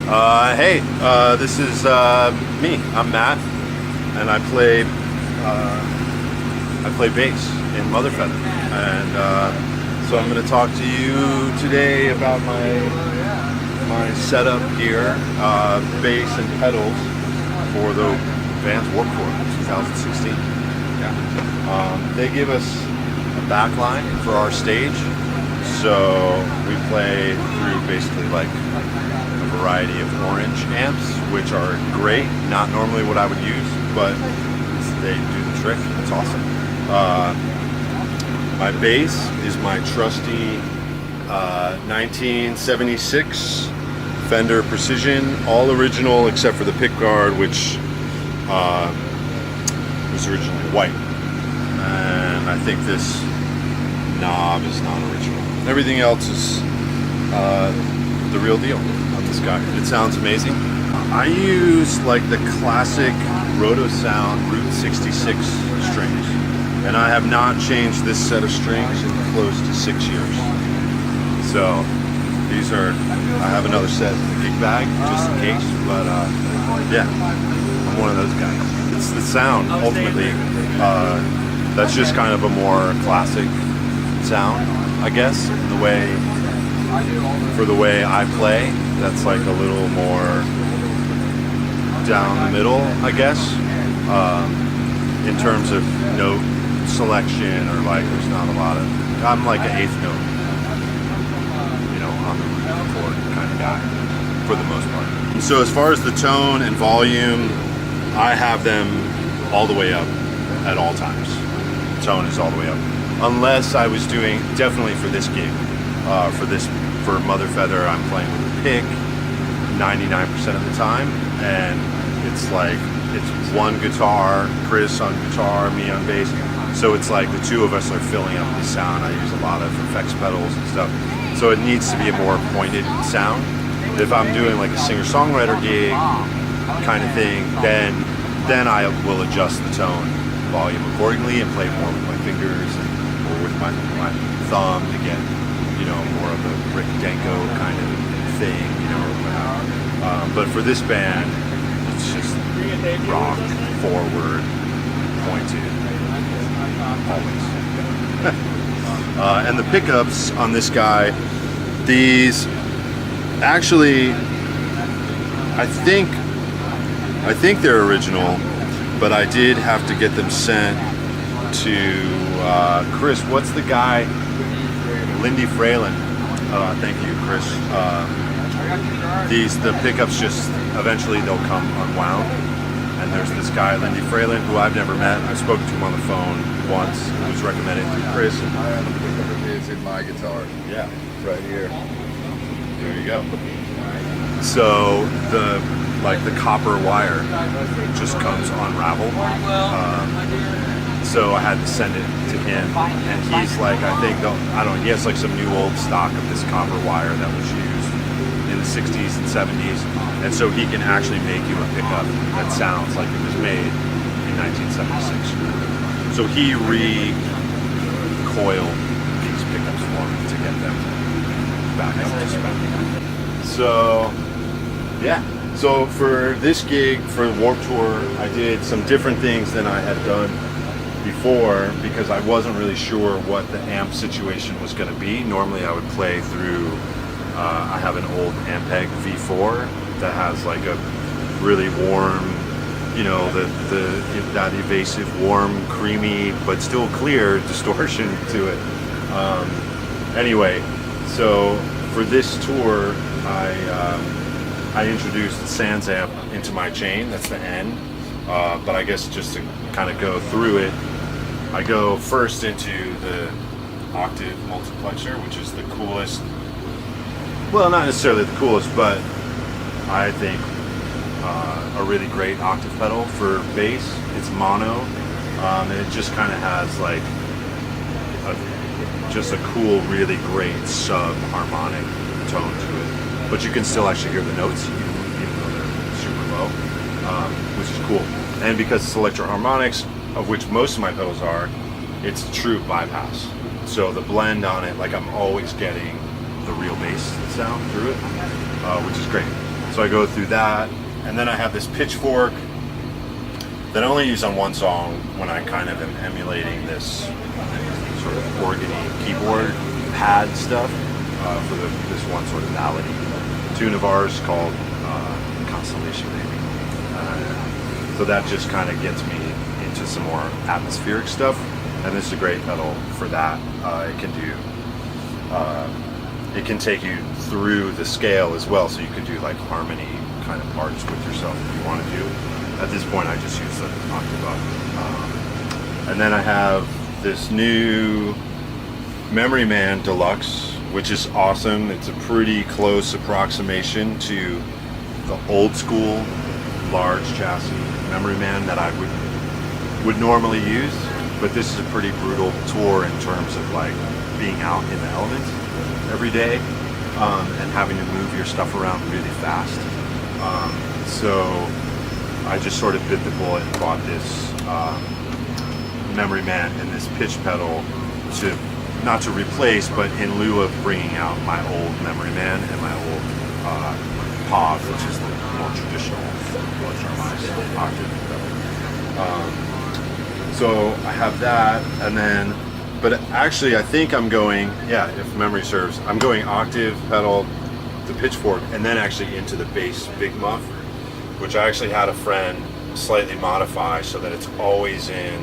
This is me. I'm Matt, and I play bass in Mother Feather, and so I'm going to talk to you today about my setup here, bass and pedals for the Vans Warped Tour 2016. Yeah. They give us a backline for our stage, so we play through basically like a variety of orange amps, which are great. Not normally what I would use, but they do the trick. It's awesome. My bass is my trusty 1976 Fender Precision, all original except for the pickguard, which was originally white. And I think this knob is not original. Everything else is the real deal on this guy. It sounds amazing. I use like the classic Roto Sound Route 66 strings, and I have not changed this set of strings in close to 6 years. So these are, I have another set in the gig bag just in case, but yeah, I'm one of those guys. It's the sound ultimately. That's just kind of a more classic sound, I guess, in the way, for the way I play. That's like a little more down the middle, I guess, in terms of note selection, or like there's not a lot of, I'm like an eighth note, you know, on the root chord kind of guy for the most part. So as far as the tone and volume, I have them all the way up at all times. The tone is all the way up, unless I was doing, definitely for this gig, for Mother Feather, I'm playing with a pick 99% of the time, and it's like, it's one guitar, Chris on guitar, me on bass, so it's like the two of us are filling up the sound. I use a lot of effects pedals and stuff, so it needs to be a more pointed sound. If I'm doing like a singer-songwriter gig kind of thing, then I will adjust the tone volume accordingly and play more with my fingers or with my thumb to get, you know, more of a Rick Danko kind of thing, you know. But for this band, it's just rock, forward, pointed, always. And the pickups on this guy, these actually, I think they're original, but I did have to get them sent to Chris. What's the guy? Lindy Fralin. Thank you, Chris. The pickups just eventually they'll come unwound, and there's this guy Lindy Fralin who I've never met. I've spoken to him on the phone once. It was recommended through Chris. I have a pickup of his in my guitar. Yeah, right here. There you go. So the copper wire just comes unraveled. So I had to send it to him, and he's like, I don't know, he has like some new old stock of this copper wire that was used in the 60s and 70s, and so he can actually make you a pickup that sounds like it was made in 1976. So he recoiled these pickups for me to get them back up to spec. So yeah, so for this gig, for Warped Tour, I did some different things than I had done before, because I wasn't really sure what the amp situation was going to be. Normally I would play through, I have an old Ampeg V4 that has like a really warm, you know, that evasive, warm, creamy, but still clear distortion to it. Anyway, so for this tour, I introduced the Sans amp into my chain. That's the N. But I guess just to kind of go through it, I go first into the octave multiplexer, which is the coolest, well, not necessarily the coolest, but I think a really great octave pedal for bass. It's mono, and it just kind of has like just a cool, really great sub-harmonic tone to it. But you can still actually hear the notes, even though they're super low, which is cool. And because it's electro-harmonics, of which most of my pedals are, it's true bypass. So the blend on it, like I'm always getting the real bass sound through it, which is great. So I go through that, and then I have this pitchfork that I only use on one song when I kind of am emulating this sort of organy keyboard pad stuff for this one sort of ballady tune of ours called Constellation Baby. So that just kind of gets me into some more atmospheric stuff, and this is a great pedal for that. It can take you through the scale as well, so you could do like harmony kind of parts with yourself if you want to do. At this point, I just use the octave up. And then I have this new Memory Man Deluxe, which is awesome. It's a pretty close approximation to the old school large chassis Memory Man that I would normally use, but this is a pretty brutal tour in terms of like being out in the elements every day and having to move your stuff around really fast. So I just sort of bit the bullet and bought this Memory Man and this pitch pedal to not to replace, but in lieu of bringing out my old Memory Man and my old POV, which is the more traditional octave pedal. So I have that, and then, but actually I think I'm going, yeah, if memory serves, I'm going octave pedal, the pitchfork, and then actually into the bass big muff, which I actually had a friend slightly modify so that it's always in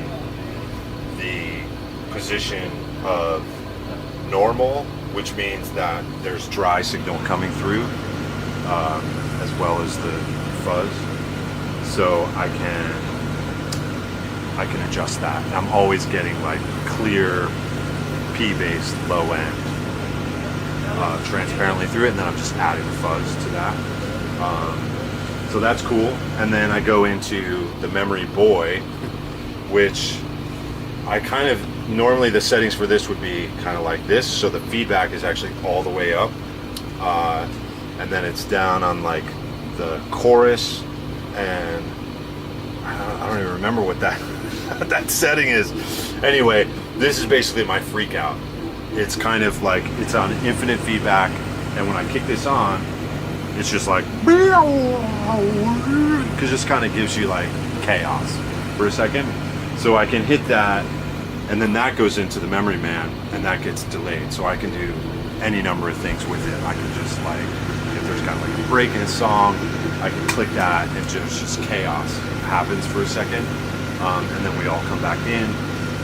the position of normal, which means that there's dry signal coming through as well as the fuzz, so I can adjust that. And I'm always getting like clear P-based low end transparently through it, and then I'm just adding the fuzz to that. So that's cool. And then I go into the Memory Boy, which I kind of, normally the settings for this would be kind of like this, so the feedback is actually all the way up, and then it's down on like the chorus, and I don't even remember what that that setting is. Anyway, this is basically my freak out. It's kind of like, it's on infinite feedback, and when I kick this on, it's just like, because this kind of gives you like chaos for a second. So I can hit that, and then that goes into the Memory Man, and that gets delayed. So I can do any number of things with it. I can just like, if there's kind of like a break in a song, I can click that, and just chaos happens for a second, and then we all come back in.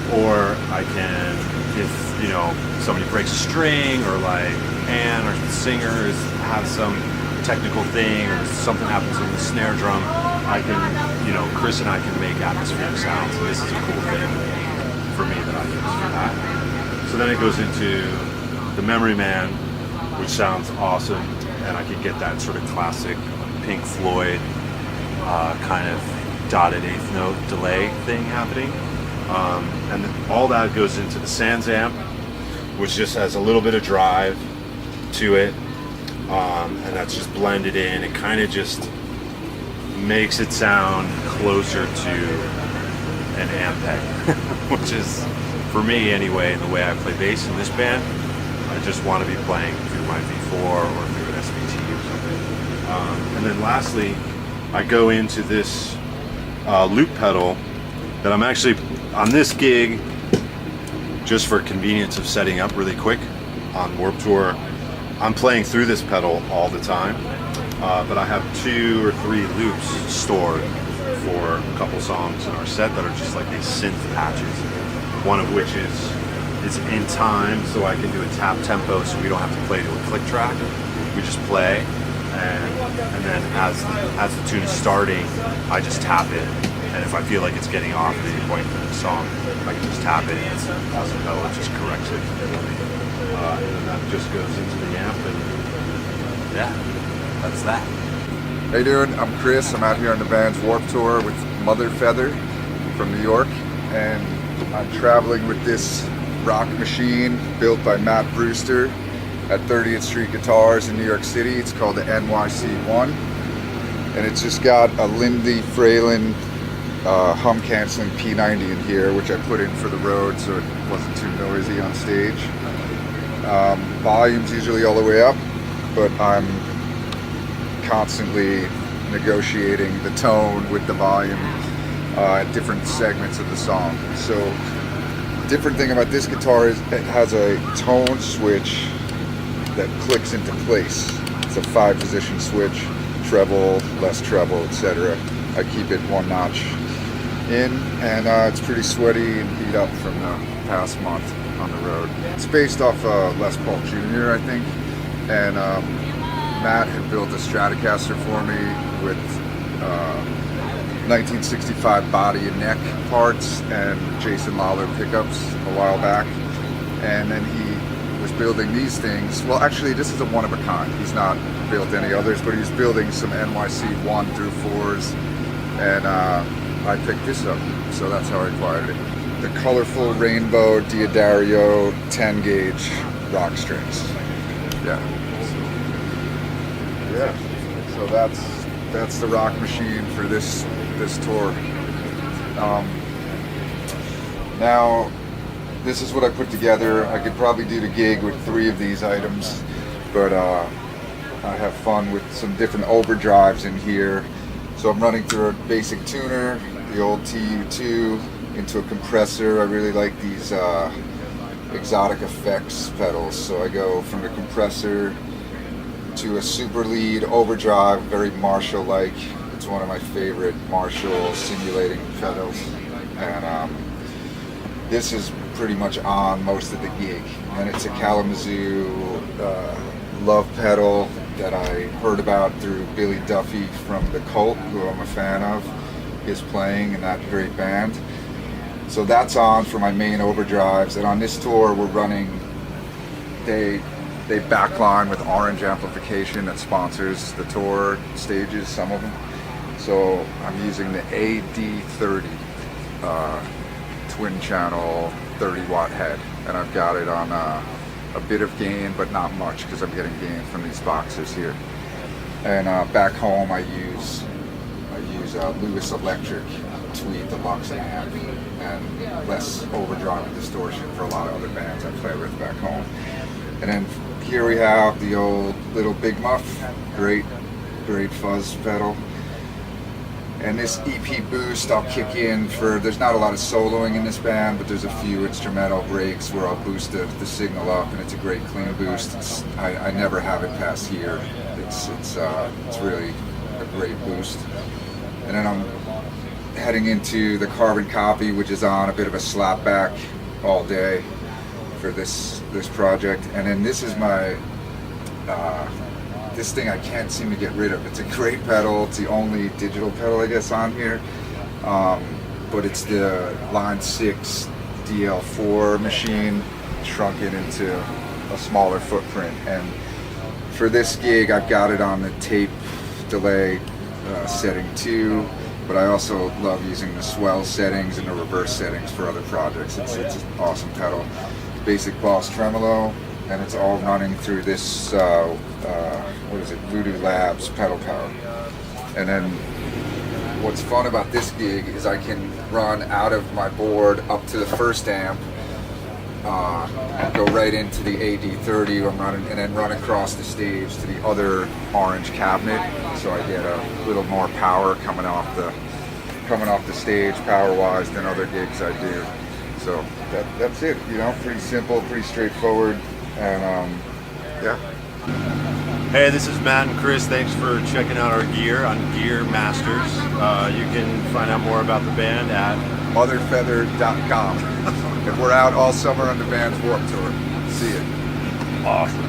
Or I can, if you know, somebody breaks a string, or like Ann or the singers have some technical thing, or something happens on the snare drum, I can, you know, Chris and I can make atmospheric sounds. And this is a cool thing for me that I use for that. So then it goes into the Memory Man, which sounds awesome, and I can get that sort of classic Pink Floyd kind of dotted eighth note delay thing happening. And then all that goes into the Sans amp, which just has a little bit of drive to it, and that's just blended in. It kind of just makes it sound closer to an Ampeg, which is, for me anyway, in the way I play bass in this band, I just want to be playing through my V4 or through an SVT or something. And then lastly, I go into this loop pedal that I'm actually, on this gig, just for convenience of setting up really quick on Warped Tour, I'm playing through this pedal all the time, but I have 2 or 3 loops stored for a couple songs in our set that are just like these synth patches, one of which is in time, so I can do a tap tempo, so we don't have to play to a click track. We just play, and then as the tune is starting, I just tap it. And if I feel like it's getting off at any point in the song, I can just tap it, and it just corrects it. And then that just goes into the amp, and yeah, that's that. How you doing? I'm Chris. I'm out here on the band's Warped Tour with Mother Feather from New York, and I'm traveling with this rock machine built by Matt Brewster at 30th Street Guitars in New York City. It's called the NYC1, and it's just got a Lindy Fralin hum canceling P90 in here, which I put in for the road so it wasn't too noisy on stage. Volume's usually all the way up, but I'm constantly negotiating the tone with the volume at different segments of the song. So different thing about this guitar is it has a tone switch that clicks into place. It's a 5-position switch, treble, less treble, etc. I keep it one notch in, and it's pretty sweaty and beat up from the past month on the road. It's based off Les Paul Jr., I think, and Matt had built a Stratocaster for me with 1965 body and neck parts and Jason Lawler pickups a while back, and then he was building these things. Well, actually, this is a one of a kind. He's not built any others, but he's building some NYC 1 through 4s, and I picked this up, so that's how I acquired it. The colorful rainbow Diodario 10 gauge rock strings. Yeah. So that's the rock machine for this tour. Now, this is what I put together. I could probably do the gig with 3 of these items, but I have fun with some different overdrives in here. So I'm running through a basic tuner, the old TU2, into a compressor. I really like these exotic effects pedals. So I go from the compressor to a super lead overdrive, very Marshall-like. It's one of my favorite Marshall simulating pedals, and this is pretty much on most of the gig. And it's a Kalamazoo love pedal that I heard about through Billy Duffy from The Cult, who I'm a fan of, his playing in that great band. So that's on for my main overdrives, and on this tour we're running, they backline with Orange Amplification that sponsors the tour stages, some of them. So I'm using the AD30 twin channel 30-watt head, and I've got it on a bit of gain, but not much, because I'm getting gain from these boxes here. And back home I use Lewis Electric Tweed Deluxe amp, and less overdrive and distortion for a lot of other bands I play with back home. And then here we have the old little Big Muff, great fuzz pedal. And this EP boost I'll kick in for, there's not a lot of soloing in this band, but there's a few instrumental breaks where I'll boost the signal up, and it's a great clean boost. I never have it past here. It's really a great boost. And then I'm heading into the carbon copy, which is on a bit of a slapback all day for this project. And then this is my this thing I can't seem to get rid of. It's a great pedal. It's the only digital pedal I guess on here, but it's the Line 6 DL4 machine shrunken into a smaller footprint. And for this gig I've got it on the tape delay setting 2, but I also love using the swell settings and the reverse settings for other projects. It's an awesome pedal. Basic Boss tremolo, and it's all running through this what is it, Voodoo Labs pedal power. And then what's fun about this gig is I can run out of my board up to the first amp, and go right into the AD30 I'm running, and then run across the stage to the other orange cabinet, so I get a little more power coming off the stage power wise than other gigs I do. So that's it, you know, pretty simple, pretty straightforward, and yeah. Hey, this is Matt and Chris. Thanks for checking out our gear on Gear Masters. You can find out more about the band at motherfeather.com. And we're out all summer on the band's Warped Tour. See you. Awesome.